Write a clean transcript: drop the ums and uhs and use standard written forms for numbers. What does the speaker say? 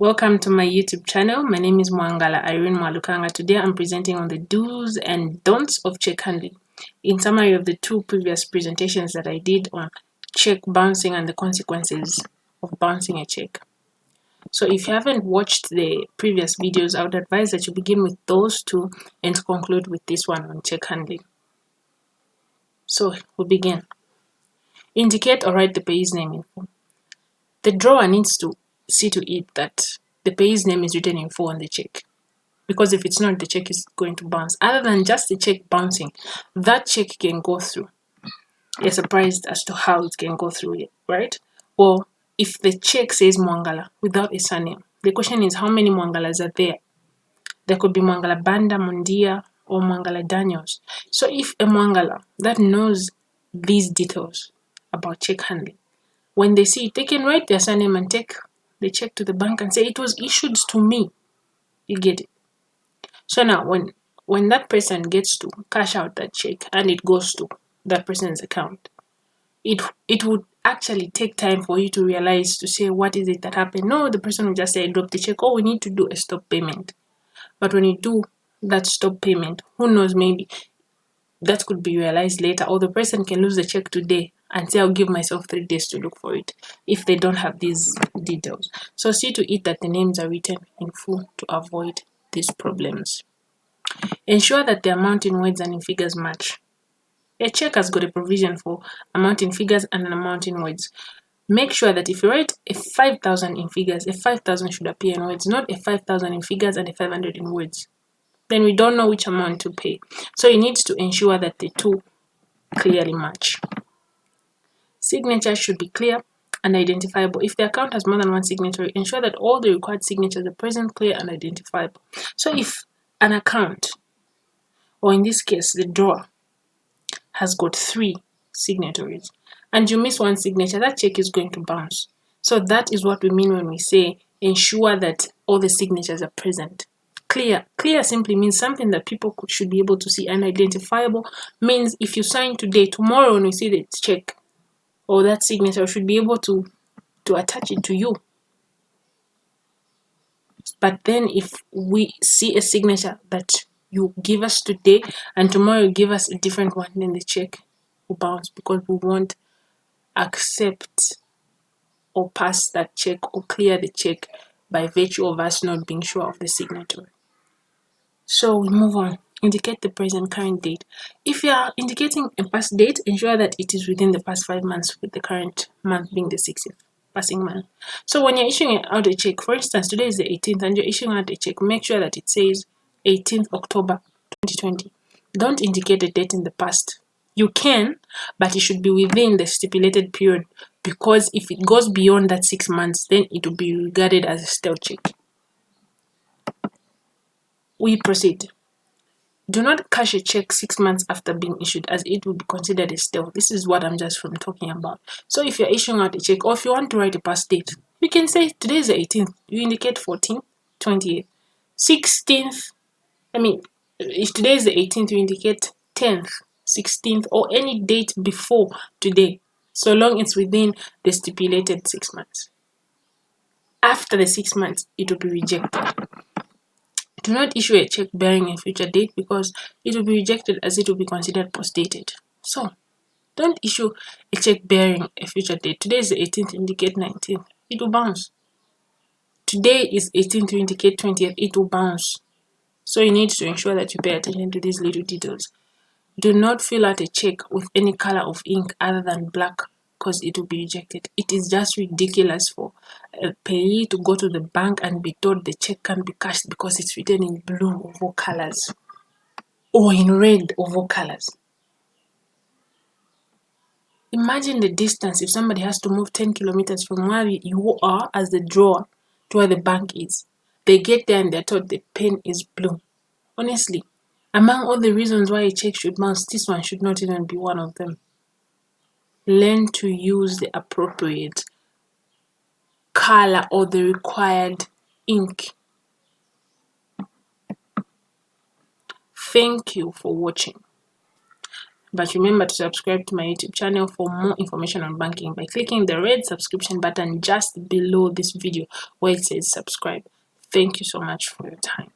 Welcome to my YouTube channel. My name is Mwangala Irene Mwalukanga. Today I'm presenting on the do's and don'ts of check handling. In summary of the two previous presentations that I did on check bouncing and the consequences of bouncing a check. So if you haven't watched the previous videos, I would advise that you begin with those two and conclude with this one on check handling. So we'll begin. Indicate or write the payee's name in full. The drawer needs to see to it that the payee's name is written in full on the check. Because if it's not, the check is going to bounce. Other than just the check bouncing, that check can go through. You're surprised as to how it can go through it, right? Or if the check says Mwangala without a surname, the question is how many Mwangalas are there? There could be Mwangala Banda, Mundia, or Mwangala Daniels. So if a Mwangala that knows these details about check handling, when they see it, they can write their surname and take the check to the bank and say it was issued to me. You get it? So now when that person gets to cash out that check and it goes to that person's account, it would actually take time for you to realize to say what is it that happened. No, the person will just say drop the check. Oh, we need to do a stop payment. But when you do that stop payment, who knows, maybe that could be realized later, or the person can lose the check today and say I'll give myself 3 days to look for it if they don't have these details. So see to it that the names are written in full to avoid these problems. Ensure that the amount in words and in figures match. A check has got a provision for amount in figures and an amount in words. Make sure that if you write a 5,000 in figures, a 5,000 should appear in words, not a 5,000 in figures and a 500 in words. Then we don't know which amount to pay. So you need to ensure that the two clearly match. Signatures should be clear and identifiable. If the account has more than one signatory, ensure that all the required signatures are present, clear, and identifiable. So if an account, or in this case, the drawer, has got 3 signatories, and you miss one signature, that check is going to bounce. So that is what we mean when we say ensure that all the signatures are present. Clear simply means something that people should be able to see, and identifiable means if you sign today, tomorrow when we see the check or that signature, should be able to attach it to you. But then if we see a signature that you give us today and tomorrow you give us a different one, then the check will bounce because we won't accept or pass that check or clear the check by virtue of us not being sure of the signatory. So we move on. Indicate the present current date. If you are indicating a past date, ensure that it is within the past 5 months, with the current month being the 60th passing month. So when you're issuing out a check, for instance, today is the 18th and you're issuing out a check, make sure that it says 18th October 2020. Don't indicate a date in the past. You can, but it should be within the stipulated period, because if it goes beyond that 6 months, then it will be regarded as a stale check. We proceed. Do not cash a check 6 months after being issued, as it will be considered a stale. This is what I'm just from talking about. So if you're issuing out a check, or if you want to write a past date, you can say today is the 18th. You indicate 14th, 28th, 16th. If today is the 18th, you indicate 10th, 16th, or any date before today, so long it's within the stipulated 6 months. After the 6 months, it will be rejected. Do not issue a check bearing a future date, because it will be rejected as it will be considered post-dated. So, don't issue a check bearing a future date. Today is the 18th, indicate 19th. It will bounce. Today is 18th, to indicate 20th. It will bounce. So you need to ensure that you pay attention to these little details. Do not fill out a check with any color of ink other than black, because it will be rejected. It is just ridiculous for a payee to go to the bank and be told the check can't be cashed because it's written in blue over colors or in red over colors. Imagine the distance if somebody has to move 10 kilometers from where you are as the drawer to where the bank is. They get there and they're told the pen is blue. Honestly, among all the reasons why a check should bounce, this one should not even be one of them. Learn to use the appropriate color or the required ink. Thank you for watching. But remember to subscribe to my YouTube channel for more information on banking by clicking the red subscription button just below this video where it says subscribe. Thank you so much for your time.